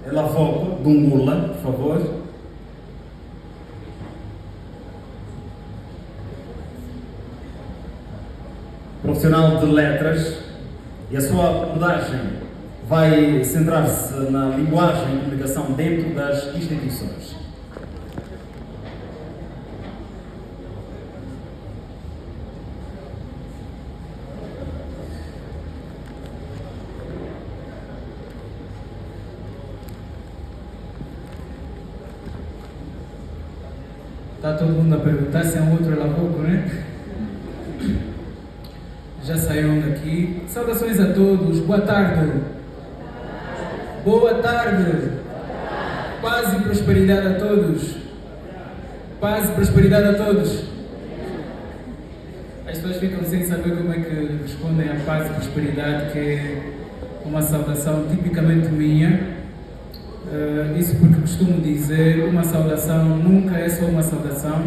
Elavoco, Dungula, por favor. Profissional de letras, e a sua abordagem vai centrar-se na linguagem e comunicação dentro das instituições. Está todo mundo a perguntar se é um outro Elavoco, né? Já saíram daqui. Saudações a todos. Boa tarde. Boa tarde. Paz e prosperidade a todos. Paz e prosperidade a todos. As pessoas ficam sem saber como é que respondem a paz e prosperidade, que é uma saudação tipicamente minha. Isso porque costumo dizer, uma saudação nunca é só uma saudação.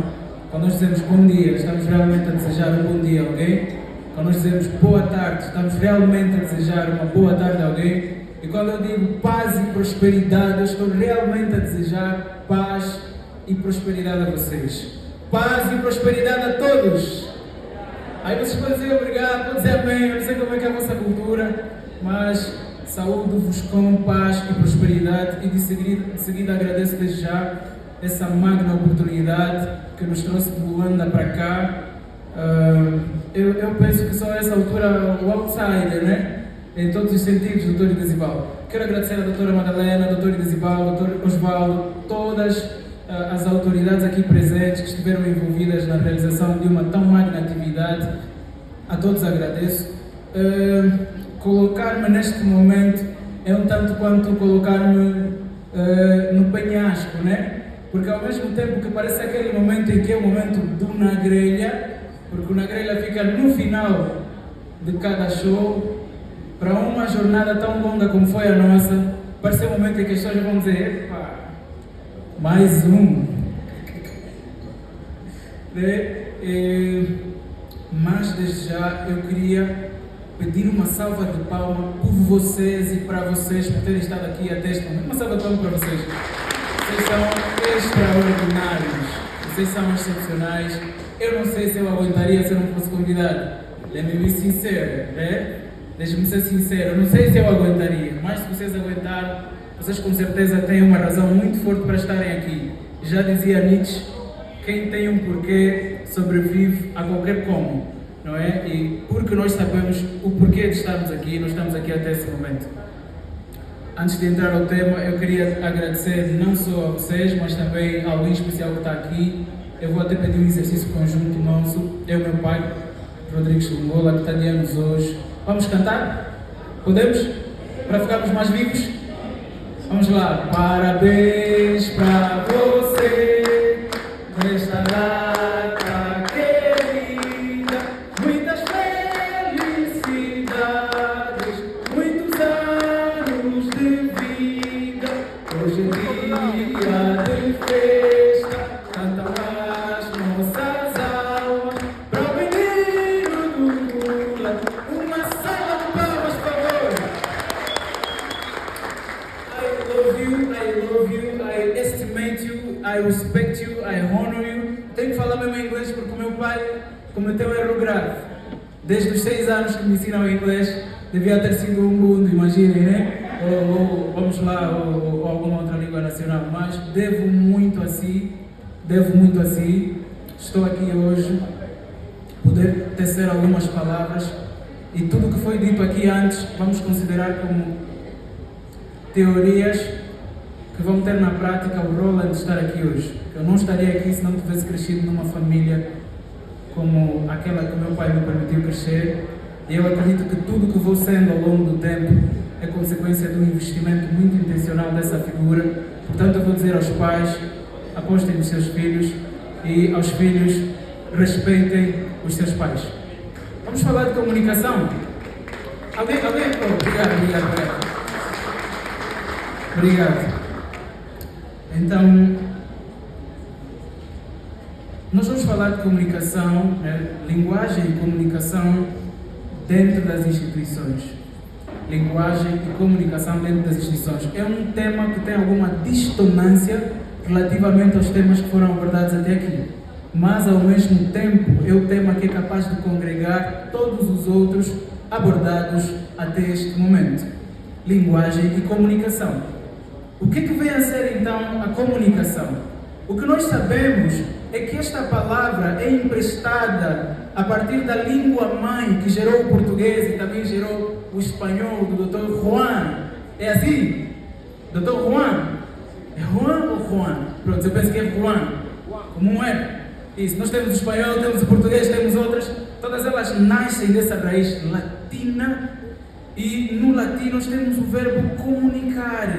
Quando nós dizemos bom dia, estamos realmente a desejar um bom dia a alguém. Quando nós dizemos boa tarde, estamos realmente a desejar uma boa tarde a alguém. E quando eu digo paz e prosperidade, eu estou realmente a desejar paz e prosperidade a vocês. Paz e prosperidade a todos. Aí vocês podem dizer obrigado, podem dizer amém, eu não sei como é que é a vossa cultura, mas saúdo-vos com paz e prosperidade, e de seguida agradeço desde já essa magna oportunidade que nos trouxe de Luanda para cá. Eu penso que só a essa altura o outsider, né? Em todos os sentidos, doutor Idesivaldo. Quero agradecer à doutora Madalena, doutor Idesivaldo, doutor Osvaldo, todas as autoridades aqui presentes que estiveram envolvidas na realização de uma tão magna atividade. A todos agradeço. Colocar-me neste momento é um tanto quanto colocar-me no penhasco, né? Porque ao mesmo tempo que parece aquele momento em que é o momento do na grelha, porque o na grelha fica no final de cada show, para uma jornada tão longa como foi a nossa, parece o momento em que as pessoas vão dizer, epá, mais um. Mas desde já eu queria pedir uma salva de palmas por vocês e para vocês por terem estado aqui até este momento. Uma salva de palmas para vocês. Vocês são extraordinários. Vocês são excepcionais. Eu não sei se eu aguentaria se eu não fosse convidado. Lembre-me sincero, né? Deixe-me ser sincero. Eu não sei se eu aguentaria, mas se vocês aguentaram, vocês com certeza têm uma razão muito forte para estarem aqui. Já dizia Nietzsche, quem tem um porquê sobrevive a qualquer como. Não é? E porque nós sabemos o porquê de estarmos aqui, nós estamos aqui até esse momento. Antes de entrar ao tema, eu queria agradecer não só a vocês, mas também a alguém especial que está aqui. Eu vou até pedir um exercício conjunto nosso. Eu e meu pai, Rodrigues Lungola, que está de anos hoje. Vamos cantar? Podemos? Para ficarmos mais vivos? Vamos lá. Parabéns para você nesta data. I respect you, I honor you. Tenho que falar mesmo em inglês porque o meu pai cometeu um erro grave. Desde os 6 anos que me ensinam inglês, devia ter sido um mundo, imaginem, né? Ou vamos lá, ou alguma outra língua nacional. Mas devo muito a si. Estou aqui hoje, poder tecer algumas palavras. E tudo o que foi dito aqui antes, vamos considerar como teorias que vão ter na prática o rolo de estar aqui hoje. Eu não estaria aqui se não tivesse crescido numa família como aquela que o meu pai me permitiu crescer. E eu acredito que tudo que vou sendo ao longo do tempo é consequência de um investimento muito intencional dessa figura. Portanto, eu vou dizer aos pais, apostem nos seus filhos, e aos filhos, respeitem os seus pais. Vamos falar de comunicação. Alguém? Oh, obrigado. Então, nós vamos falar de comunicação, né? Linguagem e comunicação dentro das instituições. linguagem e comunicação dentro das instituições. É um tema que tem alguma dissonância relativamente aos temas que foram abordados até aqui, mas ao mesmo tempo é o tema que é capaz de congregar todos os outros abordados até este momento. Linguagem e comunicação. O que vem a ser então a comunicação? O que nós sabemos é que esta palavra é emprestada a partir da língua mãe que gerou o português e também gerou o espanhol do Dr. Juan. É assim? Dr. Juan? É Juan ou Juan? Pronto, eu penso que é Juan. Como é? Isso, nós temos o espanhol, temos o português, temos outras. Todas elas nascem dessa raiz latina e no latim nós temos o verbo comunicar,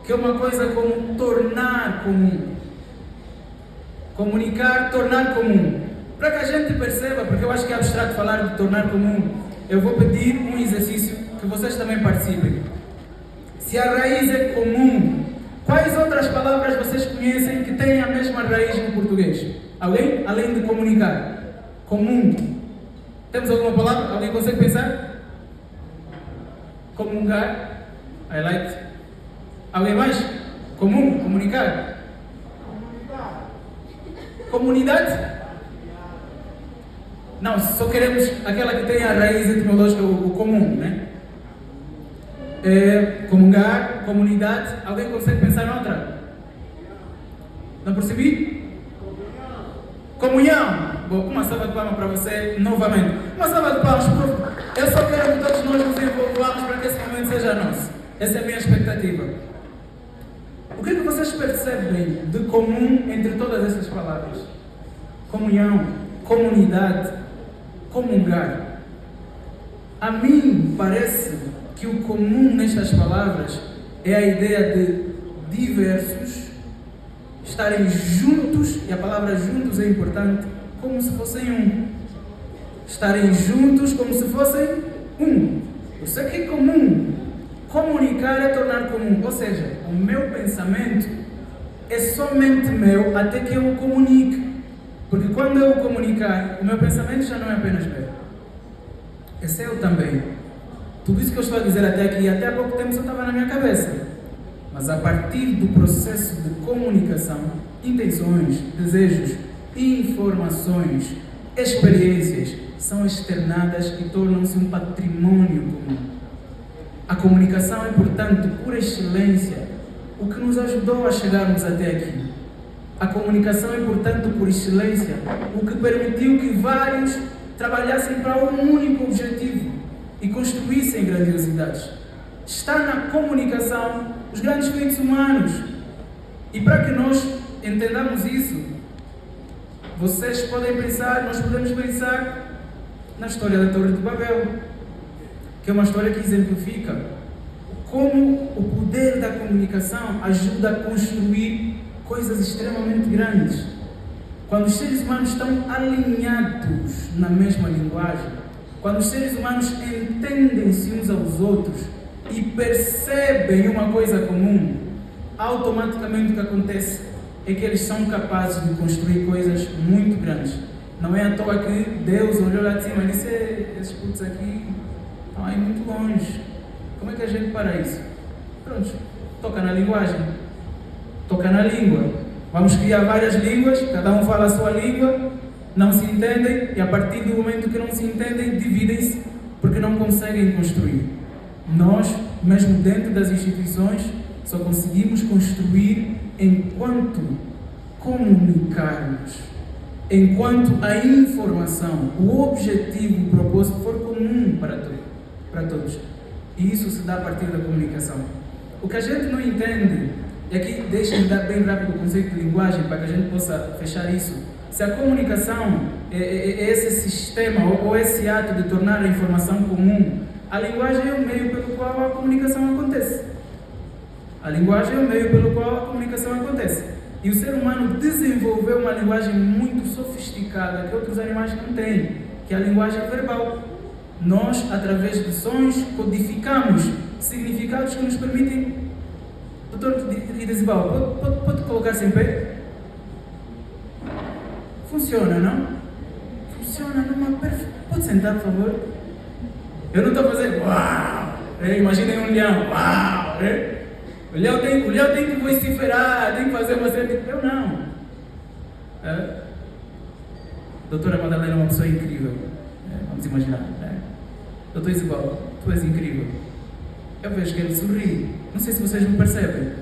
que é uma coisa como tornar comum. Comunicar, tornar comum. Para que a gente perceba, porque eu acho que é abstrato falar de tornar comum, eu vou pedir um exercício que vocês também participem. Se a raiz é comum, quais outras palavras vocês conhecem que têm a mesma raiz no português? Alguém? Além de comunicar. Comum. Temos alguma palavra? Alguém consegue pensar? Comungar. I like. Alguém mais? Comum. Comunicar. Comunidade? Não, só queremos aquela que tem a raiz etimológica, o comum, né? Comungar, comunidade. Alguém consegue pensar em outra? Não percebi? Comunhão. Bom, uma salva de palmas para você novamente. Uma salva de palmas, prof. Eu só quero que todos nós nos envolvamos para que esse momento seja nosso. Essa é a minha expectativa. O que vocês percebem de comum entre todas essas palavras? Comunhão, comunidade, comungar. A mim parece que o comum nestas palavras é a ideia de diversos estarem juntos, e a palavra juntos é importante, como se fossem um. Estarem juntos como se fossem um. Isso aqui é comum. Comunicar é tornar comum. Ou seja, o meu pensamento é somente meu até que eu o comunique. Porque quando eu o comunicar, o meu pensamento já não é apenas meu. É seu também. Tudo isso que eu estou a dizer até aqui, até há pouco tempo só estava na minha cabeça. Mas a partir do processo de comunicação, intenções, desejos, informações, experiências são externadas e tornam-se um patrimônio comum. A comunicação é, portanto, por excelência, o que nos ajudou a chegarmos até aqui. A comunicação é, portanto, por excelência, o que permitiu que vários trabalhassem para um único objetivo e construíssem grandiosidades. Está na comunicação os grandes feitos humanos. E para que nós entendamos isso, vocês podem pensar, nós podemos pensar na história da Torre de Babel, que é uma história que exemplifica como o poder da comunicação ajuda a construir coisas extremamente grandes. Quando os seres humanos estão alinhados na mesma linguagem, quando os seres humanos entendem-se uns aos outros e percebem uma coisa comum, automaticamente o que acontece é que eles são capazes de construir coisas muito grandes. Não é à toa que Deus olhou lá de cima e disse: esses putos aqui estão aí muito longe. Como é que a gente para isso? Pronto, toca na linguagem, toca na língua. Vamos criar várias línguas, cada um fala a sua língua, não se entendem e a partir do momento que não se entendem, dividem-se porque não conseguem construir. Nós, mesmo dentro das instituições, só conseguimos construir enquanto comunicarmos, enquanto a informação, o objetivo, o propósito for comum para todos. E isso se dá a partir da comunicação. O que a gente não entende, e aqui deixa-me dar bem rápido o conceito de linguagem para que a gente possa fechar isso. Se a comunicação é esse sistema ou esse ato de tornar a informação comum, a linguagem é o meio pelo qual a comunicação acontece. A linguagem é o meio pelo qual a comunicação acontece. E o ser humano desenvolveu uma linguagem muito sofisticada que outros animais não têm, que é a linguagem verbal. Nós, através de sons, codificamos significados que nos permitem... Doutor Idesibal, pode colocar-se em pé? Funciona, não? Funciona numa perfeita... Pode sentar, por favor? Eu não estou a fazer... Uau! Imaginem um leão. Uau! O leão tem que vociferar, tem que fazer uma série de... Eu não. Doutora Madalena é uma pessoa incrível. Vamos imaginar. Doutor Isabel, tu és incrível. Eu vejo que ele sorri. Não sei se vocês me percebem.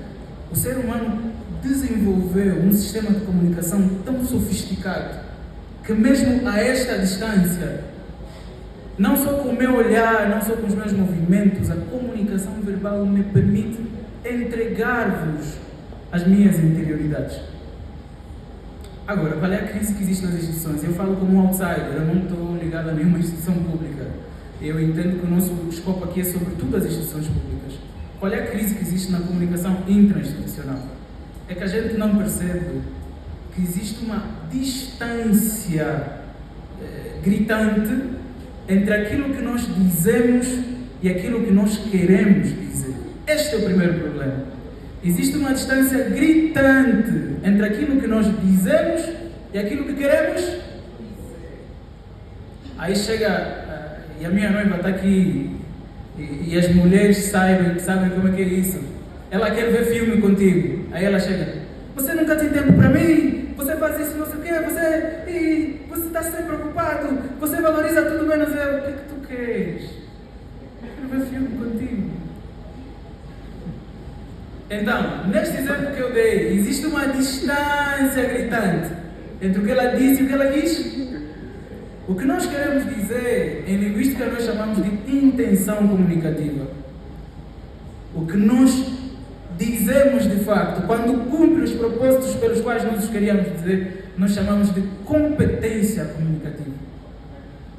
O ser humano desenvolveu um sistema de comunicação tão sofisticado que mesmo a esta distância, não só com o meu olhar, não só com os meus movimentos, a comunicação verbal me permite entregar-vos as minhas interioridades. Agora, qual é a crise que existe nas instituições? Eu falo como um outsider, eu não estou ligado a nenhuma instituição pública. Eu entendo que o nosso escopo aqui é sobretudo as instituições públicas. Qual é a crise que existe na comunicação intra-institucional? É que a gente não percebe que existe uma distância gritante entre aquilo que nós dizemos e aquilo que nós queremos dizer. Este é o primeiro problema. Existe uma distância gritante entre aquilo que nós dizemos e aquilo que queremos dizer. Aí chega, e a minha noiva está aqui, e as mulheres sabem como é que é isso. Ela quer ver filme contigo. Aí ela chega, você nunca tem tempo para mim, você faz isso, não sei o quê, você está sempre ocupado, você valoriza tudo menos eu. O que é que tu queres? Eu quero ver filme contigo. Então, neste exemplo que eu dei, existe uma distância gritante entre o que ela disse e o que ela diz. O que nós queremos dizer, em linguística nós chamamos de intenção comunicativa. O que nós dizemos de facto, quando cumpre os propósitos pelos quais nós os queríamos dizer, nós chamamos de competência comunicativa.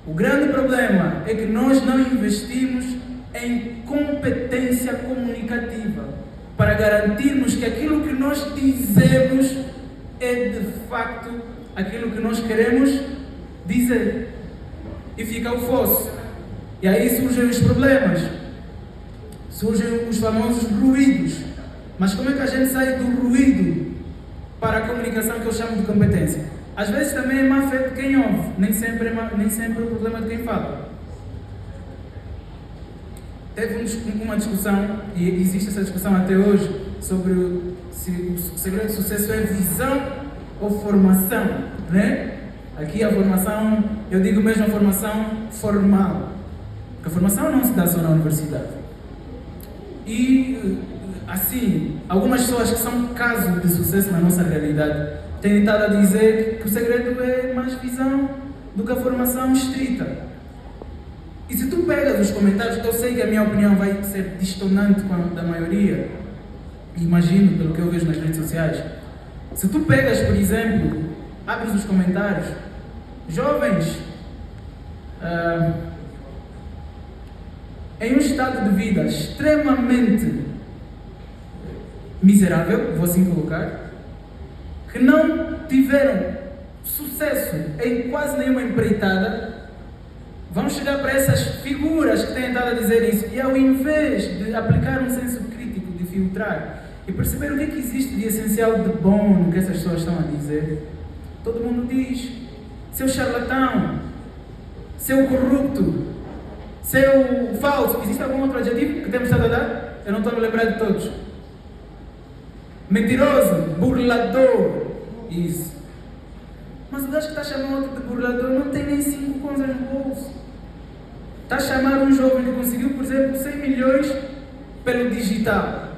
O grande problema é que nós não investimos em competência comunicativa para garantirmos que aquilo que nós dizemos é de facto aquilo que nós queremos dizer. E fica o fosso. E aí surgem os problemas, surgem os famosos ruídos. Mas como é que a gente sai do ruído para a comunicação que eu chamo de competência? Às vezes também é má fé de quem ouve, nem sempre é o problema de quem fala. Teve uma discussão, e existe essa discussão até hoje, sobre se o segredo do sucesso é visão ou formação, né? Aqui a formação, eu digo mesmo a formação formal, porque a formação não se dá só na universidade. E, assim, algumas pessoas que são casos de sucesso na nossa realidade têm estado a dizer que o segredo é mais visão do que a formação estrita. E se tu pegas os comentários, eu sei que a minha opinião vai ser distonante com a da maioria, imagino pelo que eu vejo nas redes sociais. Se tu pegas, por exemplo, abres os comentários, jovens em um estado de vida extremamente miserável, vou assim colocar, que não tiveram sucesso em quase nenhuma empreitada, vão chegar para essas figuras que têm estado a dizer isso, e ao invés de aplicar um senso crítico, de filtrar e perceber o que é que existe de essencial de bom no que essas pessoas estão a dizer, todo mundo diz: seu charlatão, seu corrupto, seu falso. Existe algum outro adjetivo que temos estado a dar? Eu não estou a me lembrar de todos. Mentiroso, burlador, isso. Mas o gajo que está a chamar outro de burlador não tem nem 5 contas no bolso. Está a chamar um jovem que conseguiu, por exemplo, 100 milhões pelo digital.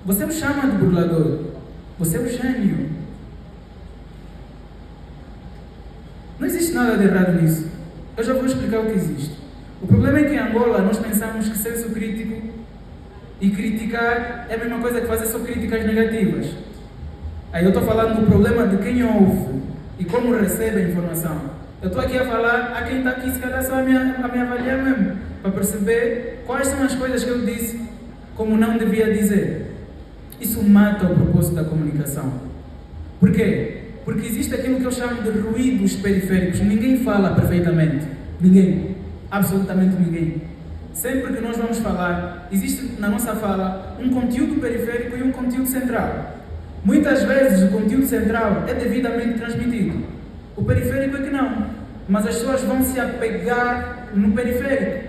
Você o chama de burlador. Você é o gênio. Não existe nada de errado nisso. Eu já vou explicar o que existe. O problema é que em Angola nós pensamos que senso crítico e criticar é a mesma coisa que fazer só críticas negativas. Aí eu estou falando do problema de quem ouve e como recebe a informação. Eu estou aqui a falar a quem está aqui, se calhar só a me avaliar mesmo, para perceber quais são as coisas que eu disse como não devia dizer. Isso mata o propósito da comunicação. Por quê? Porque existe aquilo que eu chamo de ruídos periféricos. Ninguém fala perfeitamente. Ninguém. Absolutamente ninguém. Sempre que nós vamos falar, existe na nossa fala um conteúdo periférico e um conteúdo central. Muitas vezes o conteúdo central é devidamente transmitido. O periférico é que não. Mas as pessoas vão se apegar no periférico,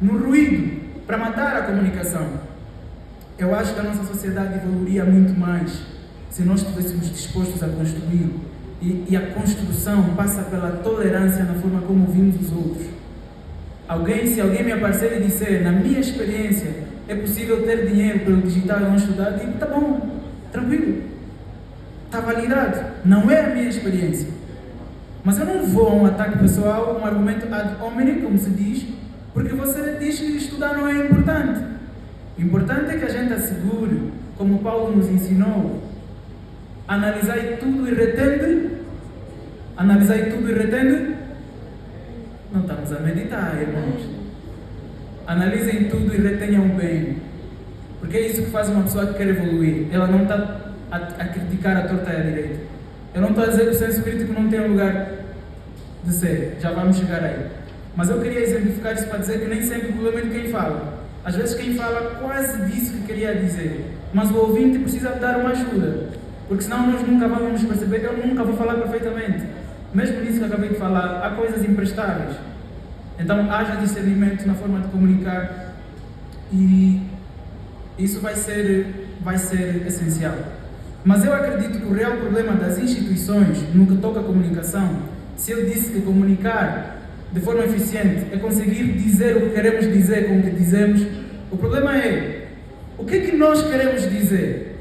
no ruído. para matar a comunicação. Eu acho que a nossa sociedade evoluiria muito mais se nós estivéssemos dispostos a construir. E a construção passa pela tolerância na forma como vimos os outros. Se alguém me aparecer e disser, na minha experiência, é possível ter dinheiro pelo digital e não estudar, digo, tá bom, tranquilo, está validado, não é a minha experiência. Mas eu não vou a um ataque pessoal, um argumento ad hominem, como se diz, porque você diz que estudar não é importante. O importante é que a gente assegure, como Paulo nos ensinou, analisai tudo e retende. Analisai tudo e retende. Não estamos a meditar, irmãos. Analisem tudo e retenham bem. Porque é isso que faz uma pessoa que quer evoluir. Ela não está a criticar a torta e a direita. Eu não estou a dizer que o senso crítico não tem um lugar de ser. Já vamos chegar aí. Mas eu queria exemplificar isso para dizer que nem sempre o problema é de quem fala. Às vezes quem fala quase disse o que queria dizer. Mas o ouvinte precisa dar uma ajuda. Porque senão nós nunca vamos perceber. Eu nunca vou falar perfeitamente. Mesmo nisso que acabei de falar, há coisas imprestáveis. Então haja discernimento na forma de comunicar e isso vai ser essencial. Mas eu acredito que o real problema das instituições no que toca à comunicação, se eu disse que comunicar de forma eficiente é conseguir dizer o que queremos dizer com o que dizemos, o problema é o que é que nós queremos dizer?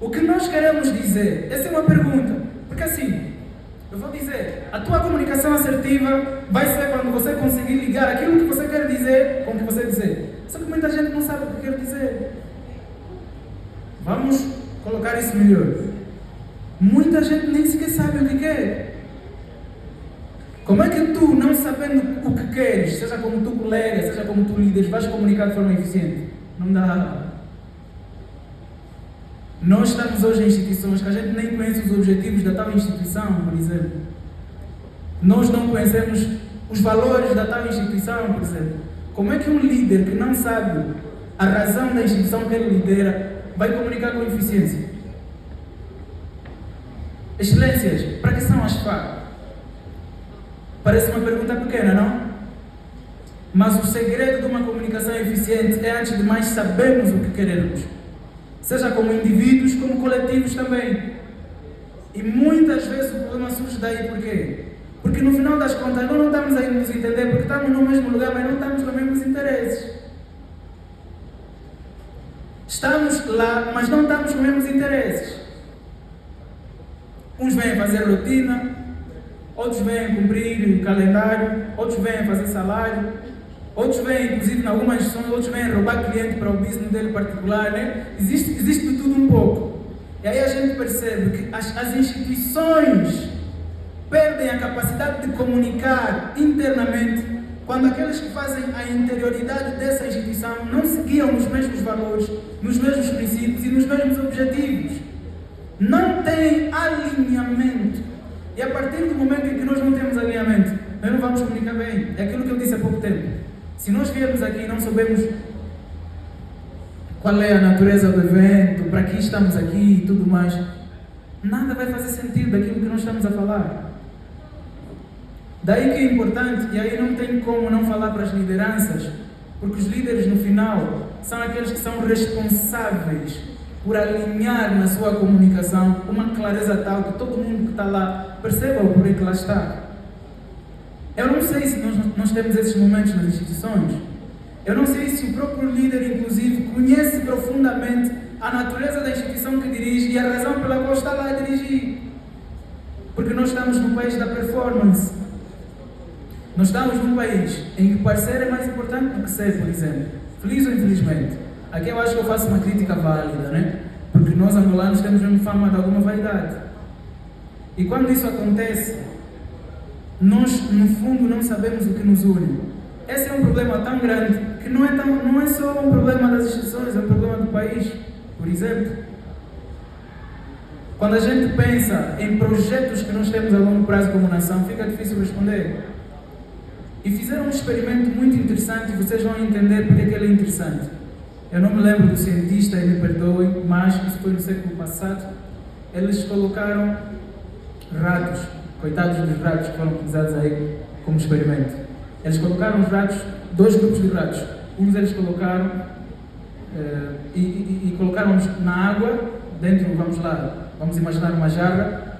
O que nós queremos dizer? Essa é uma pergunta. Porque assim, eu vou dizer, a tua comunicação assertiva vai ser quando você conseguir ligar aquilo que você quer dizer com o que você dizer. Só que muita gente não sabe o que quer dizer. Vamos colocar isso melhor. Muita gente nem sequer sabe o que quer. Como é que tu, não sabendo o que queres, seja como tu colega, seja como tu líder, vais comunicar de forma eficiente? Não dá. Nós estamos hoje em instituições que a gente nem conhece os objetivos da tal instituição, por exemplo. Nós não conhecemos os valores da tal instituição, por exemplo. Como é que um líder que não sabe a razão da instituição que ele lidera vai comunicar com eficiência? Excelências, para que são as FAC? Parece uma pergunta pequena, não? Mas o segredo de uma comunicação eficiente é, antes de mais, sabermos o que queremos. Seja como indivíduos, como coletivos também. E muitas vezes o problema surge daí, por quê? Porque no final das contas nós não estamos a nos entender, porque estamos no mesmo lugar, mas não estamos nos mesmos interesses. Estamos lá, mas não estamos nos mesmos interesses. Uns vêm fazer rotina, outros vêm cumprir calendário, outros vêm fazer salário, outros vêm, inclusive, em algumas instituições, outros vêm roubar cliente para o business dele particular, né? Existe de tudo um pouco. E aí a gente percebe que as instituições perdem a capacidade de comunicar internamente quando aqueles que fazem a interioridade dessa instituição não seguiam nos mesmos valores, nos mesmos princípios e nos mesmos objetivos. Não tem alinhamento. E a partir do momento em que nós não temos alinhamento, nós não vamos comunicar bem. É aquilo que eu disse há pouco tempo. Se nós viermos aqui e não sabemos qual é a natureza do evento, para que estamos aqui e tudo mais, nada vai fazer sentido daquilo que nós estamos a falar. Daí que é importante, e aí não tem como não falar para as lideranças, porque os líderes no final são aqueles que são responsáveis por alinhar na sua comunicação uma clareza tal que todo mundo que está lá perceba o porquê que lá está. Eu não sei se nós temos esses momentos nas instituições. Eu não sei se o próprio líder, inclusive, conhece profundamente a natureza da instituição que dirige e a razão pela qual está lá a dirigir. Porque nós estamos no país da performance. Nós estamos num país em que parecer é mais importante do que ser, por exemplo. Feliz ou infelizmente. Aqui eu acho que eu faço uma crítica válida, né? Porque nós angolanos temos uma fama de alguma vaidade. E quando isso acontece, nós, no fundo, não sabemos o que nos une. Esse é um problema tão grande que não é só um problema das instituições, é um problema do país. Por exemplo, quando a gente pensa em projetos que nós temos a longo prazo como nação, fica difícil responder. E fizeram um experimento muito interessante e vocês vão entender porque é que ele é interessante. Eu não me lembro do cientista, e me perdoe, mas isso foi no século passado. Eles colocaram ratos, coitados dos ratos que foram utilizados aí como experimento. Eles colocaram os ratos, 2 grupos de ratos. uns deles colocaram e colocaram na água, dentro, vamos imaginar uma jarra,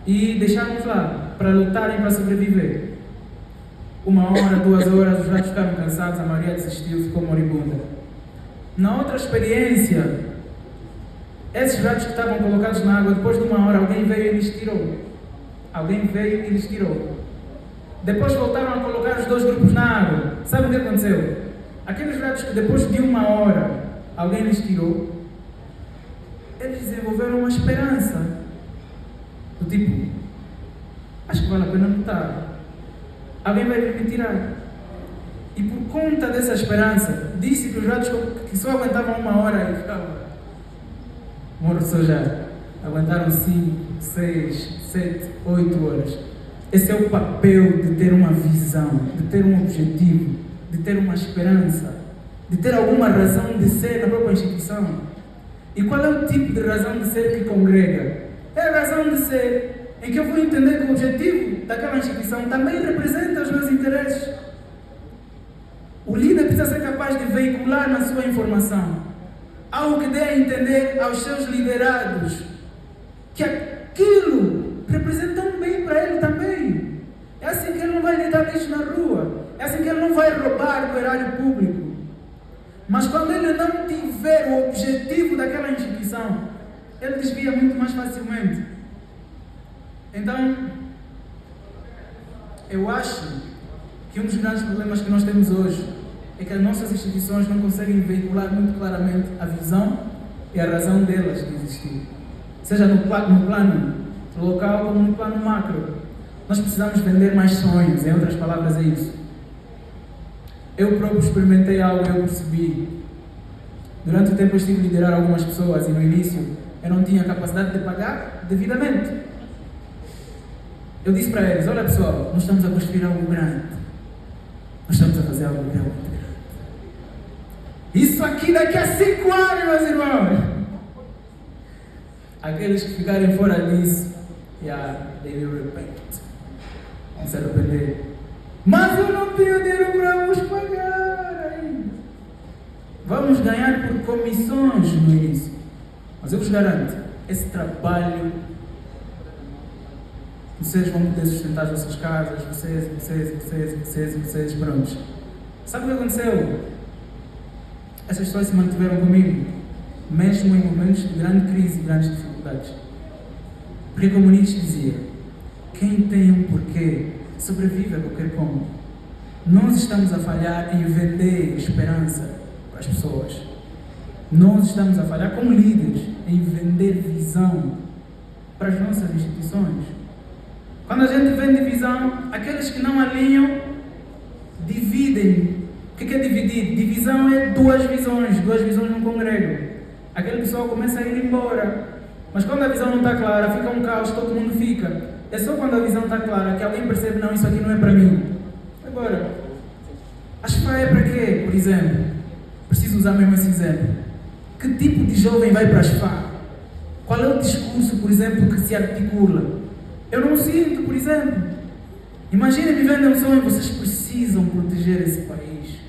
e deixaram-nos lá para lutarem para sobreviver. 1 hora, 2 horas, os ratos ficaram cansados, a maioria desistiu, ficou moribunda. Na outra experiência, esses ratos que estavam colocados na água, depois de 1 hora, alguém veio e lhes tirou. Alguém veio e lhes tirou. Depois voltaram a colocar os 2 grupos na água. Sabe o que aconteceu? Aqueles ratos que depois de 1 hora alguém lhes tirou, eles desenvolveram uma esperança. Do tipo, acho que vale a pena lutar. Alguém vai me tirar. E por conta dessa esperança, disse que os ratos que só aguentavam 1 hora e ficavam mortos só já, aguentaram 5, 6, 7, 8 horas. Esse é o papel de ter uma visão, de ter um objetivo, de ter uma esperança, de ter alguma razão de ser na própria instituição. E qual é o tipo de razão de ser que congrega? É a razão de ser em que eu vou entender que o objetivo daquela instituição também representa os meus interesses. O líder precisa ser capaz de veicular na sua informação algo que dê a entender aos seus liderados que aquilo representa um bem para ele também. É assim que ele não vai deitar lixo na rua. É assim que ele não vai roubar do erário público. Mas quando ele não tiver o objetivo daquela instituição, ele desvia muito mais facilmente. Então, eu acho que um dos grandes problemas que nós temos hoje é que as nossas instituições não conseguem veicular muito claramente a visão e a razão delas de existir. Seja no plano local como no plano macro. Nós precisamos vender mais sonhos, em outras palavras é isso. Eu próprio experimentei algo e eu percebi. Durante o tempo eu estive a liderar algumas pessoas e no início eu não tinha capacidade de pagar devidamente. Eu disse para eles, olha pessoal, nós estamos a construir algo grande. Nós estamos a fazer algo grande. Isso aqui daqui a 5 anos, meus irmãos. Aqueles que ficarem fora disso, they will repent. Vão se arrepender. Mas eu não tenho dinheiro para vos pagar ainda. Vamos ganhar por comissões no início. Mas eu vos garanto, esse trabalho, vocês vão poder sustentar as vossas casas, vocês, prontos. Sabe o que aconteceu? Essas pessoas se mantiveram comigo, mesmo em momentos de grande crise e grandes dificuldades. Porque como Nietzsche dizia, quem tem um porquê sobrevive a qualquer como. Nós estamos a falhar em vender esperança para as pessoas. Nós estamos a falhar como líderes em vender visão para as nossas instituições. Quando a gente vende visão, aqueles que não alinham dividem. O que é dividir? Divisão é 2 visões não congregam. Aquele pessoal começa a ir embora. Mas quando a visão não está clara, fica um caos, todo mundo fica. É só quando a visão está clara que alguém percebe, não, isso aqui não é para mim. Agora, a SFA é para quê, por exemplo? Preciso usar mesmo esse exemplo. Que tipo de jovem vai para a SFA? Qual é o discurso, por exemplo, que se articula? Eu não sinto, por exemplo. Imaginem vivendo um sonho, vocês precisam proteger esse país.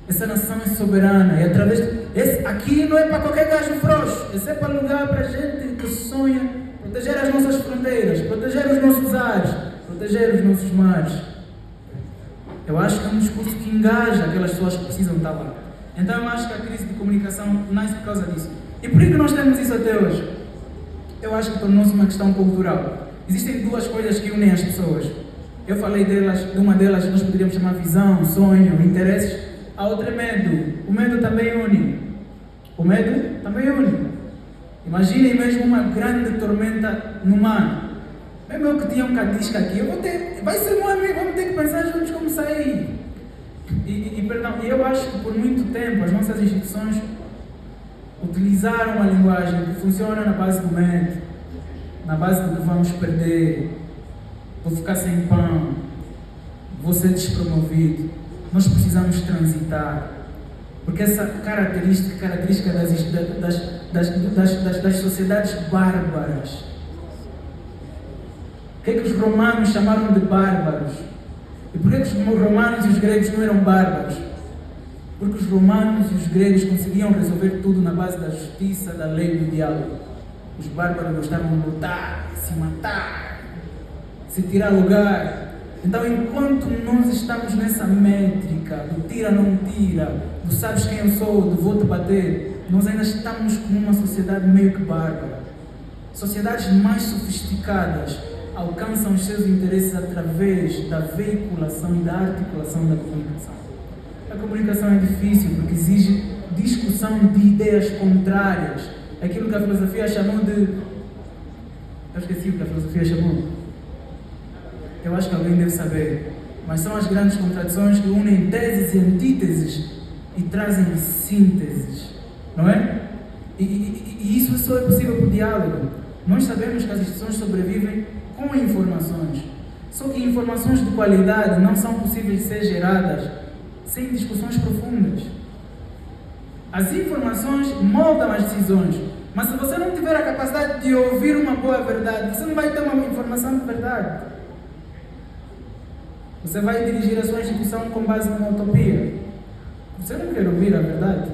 Essa nação é soberana. E através aqui não é para qualquer gajo frouxo. Esse é para lugar para gente que sonha proteger as nossas fronteiras, proteger os nossos ares, proteger os nossos mares. Eu acho que é um discurso que engaja aquelas pessoas que precisam estar lá. Então eu acho que a crise de comunicação nasce por causa disso. E por que nós temos isso até hoje? Eu acho que tornou-se uma questão cultural. Existem 2 coisas que unem as pessoas. Eu falei de uma delas nós poderíamos chamar visão, sonho, interesses. A outra é medo. O medo também une. Imaginem mesmo uma grande tormenta no mar. Mesmo eu que tinha um cadisca aqui, vai ser um amigo, vamos ter que pensar juntos como sair. E eu acho que por muito tempo as nossas instituições utilizaram uma linguagem que funciona na base do medo, na base do que vamos perder, vou ficar sem pão, vou ser despromovido. Nós precisamos transitar, porque essa característica das sociedades bárbaras. O que é que os romanos chamaram de bárbaros? E por que os romanos e os gregos não eram bárbaros? Porque os romanos e os gregos conseguiam resolver tudo na base da justiça, da lei e do diálogo. Os bárbaros gostavam de lutar, se matar, se tirar lugar. Então, enquanto nós estamos nessa métrica do tira não tira, do sabes quem eu sou, do vou te bater, nós ainda estamos com uma sociedade meio que bárbara. Sociedades mais sofisticadas alcançam os seus interesses através da veiculação e da articulação da comunicação. A comunicação é difícil porque exige discussão de ideias contrárias. Aquilo que a filosofia chamou de... Eu esqueci o que a filosofia chamou. Eu acho que alguém deve saber. Mas são as grandes contradições que unem teses e antíteses e trazem sínteses. Não é? E isso só é possível por diálogo. Nós sabemos que as instituições sobrevivem com informações. Só que informações de qualidade não são possíveis de ser geradas sem discussões profundas. As informações moldam as decisões, mas se você não tiver a capacidade de ouvir uma boa verdade, você não vai ter uma informação de verdade. Você vai dirigir a sua instituição com base numa utopia. Você não quer ouvir a verdade.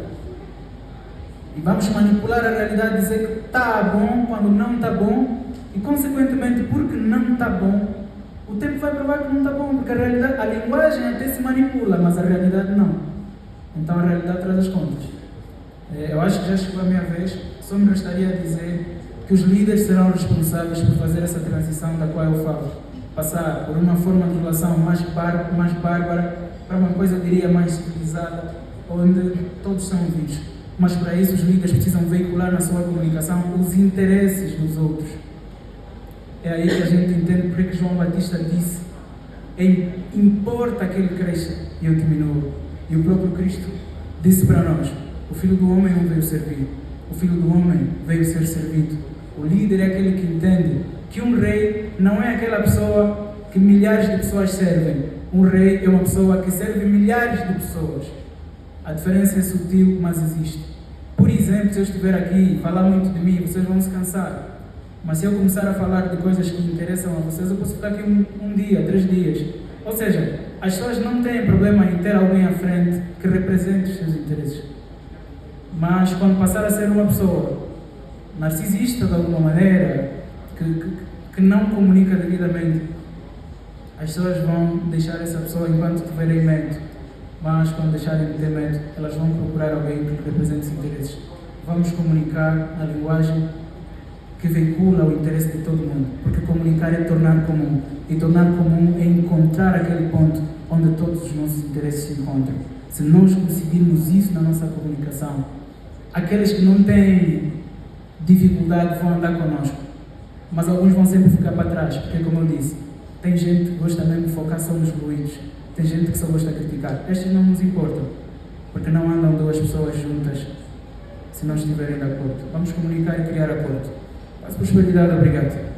E vamos manipular a realidade, dizer que está bom quando não está bom, e consequentemente, porque não está bom, o tempo vai provar que não está bom, porque a realidade, a linguagem até se manipula, mas a realidade não. Então a realidade traz as contas. Eu acho que já chegou a minha vez, só me restaria dizer que os líderes serão responsáveis por fazer essa transição da qual eu falo. Passar por uma forma de relação mais bárbara para uma coisa, eu diria, mais civilizada, onde todos são ouvidos. Mas para isso os líderes precisam veicular na sua comunicação os interesses dos outros. É aí que a gente entende porque que João Batista disse: importa que ele cresça e eu diminua. E o próprio Cristo disse para nós: o Filho do Homem não veio servir, o Filho do Homem veio ser servido. O líder é aquele que entende que um rei não é aquela pessoa que milhares de pessoas servem. Um rei é uma pessoa que serve milhares de pessoas. A diferença é sutil, mas existe. Por exemplo, se eu estiver aqui e falar muito de mim, vocês vão se cansar. Mas se eu começar a falar de coisas que interessam a vocês, eu posso ficar aqui um dia, 3 dias. Ou seja, as pessoas não têm problema em ter alguém à frente que represente os seus interesses. Mas quando passar a ser uma pessoa narcisista de alguma maneira, que não comunica devidamente, as pessoas vão deixar essa pessoa enquanto tiverem medo. Mas quando deixarem de ter medo, elas vão procurar alguém que represente os interesses. Vamos comunicar na linguagem que veicula o interesse de todo mundo, porque comunicar é tornar comum, e tornar comum é encontrar aquele ponto onde todos os nossos interesses se encontram. Se nós conseguirmos isso na nossa comunicação, aqueles que não têm dificuldade vão andar connosco, mas alguns vão sempre ficar para trás, porque, como eu disse, tem gente que gosta mesmo de focar só nos ruídos, tem gente que só gosta de criticar. Estes não nos importam, porque não andam 2 pessoas juntas se não estiverem de acordo. Vamos comunicar e criar acordo. Paz, prosperidade, obrigado.